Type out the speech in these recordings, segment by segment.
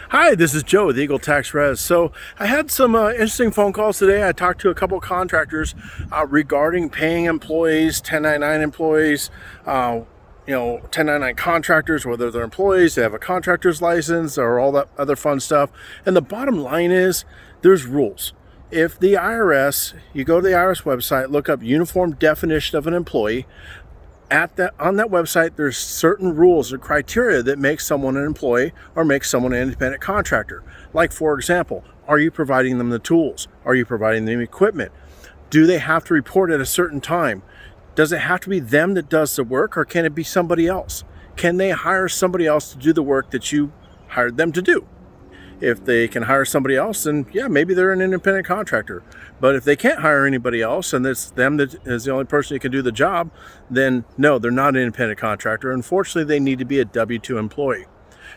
Hi, this is Joe with Eagle Tax Res. So I had some interesting phone calls today. I talked to a couple contractors regarding paying employees, 1099 employees, 1099 contractors, whether they're employees, they have a contractor's license, or all that other fun stuff. And the bottom line is there's rules. If the IRS, you go to the IRS website, look up uniform definition of an employee. On that website, there's certain rules or criteria that make someone an employee or make someone an independent contractor. Like, for example, are you providing them the tools? Are you providing them equipment? Do they have to report at a certain time? Does it have to be them that does the work, or can it be somebody else? Can they hire somebody else to do the work that you hired them to do? If they can hire somebody else, then yeah, maybe they're an independent contractor. But if they can't hire anybody else and it's them that is the only person who can do the job, then no, they're not an independent contractor. Unfortunately, they need to be a W-2 employee.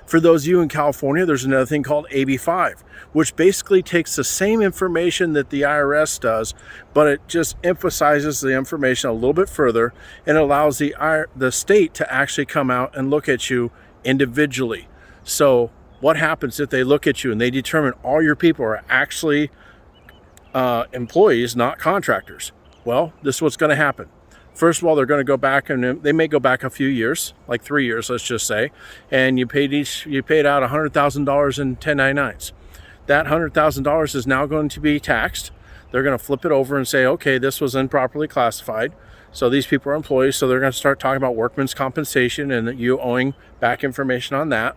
For those of you in California, there's another thing called AB5, which basically takes the same information that the IRS does, but it just emphasizes the information a little bit further and allows the state to actually come out and look at you individually. So what happens if they look at you and they determine all your people are actually employees, not contractors? Well, this is what's going to happen. First of all, they're going to go back, and they may go back a few years, like 3 years, let's just say, and you paid out $100,000 in 1099s. That $100,000 is now going to be taxed. They're going to flip it over and say, okay, this was improperly classified. So these people are employees, so they're going to start talking about workman's compensation and you owing back information on that.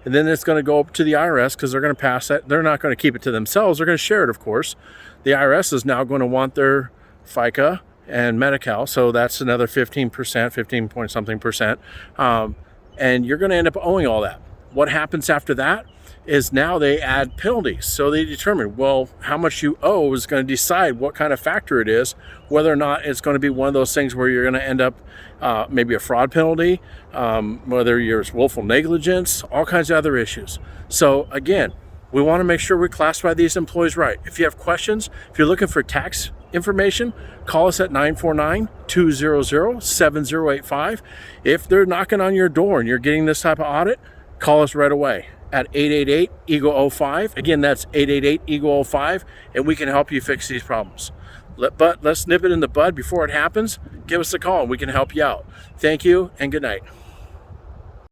And then it's going to go up to the IRS because they're going to pass that. They're not going to keep it to themselves. They're going to share it, of course. The IRS is now going to want their FICA and Medi-Cal. So that's another 15%, 15 point something percent. And you're going to end up owing all that. What happens after that is now they add penalties. So they determine, well, how much you owe is going to decide what kind of factor it is, whether or not it's going to be one of those things where you're going to end up maybe a fraud penalty, whether you're willful negligence, all kinds of other issues. So again, we want to make sure we classify these employees right. If you have questions, if you're looking for tax information, call us at 949-200-7085. If they're knocking on your door and you're getting this type of audit, call us right away at 888-EAGLE-05. Again, that's 888-EAGLE-05, and we can help you fix these problems. Let's nip it in the bud before it happens. Give us a call and we can help you out. Thank you and good night.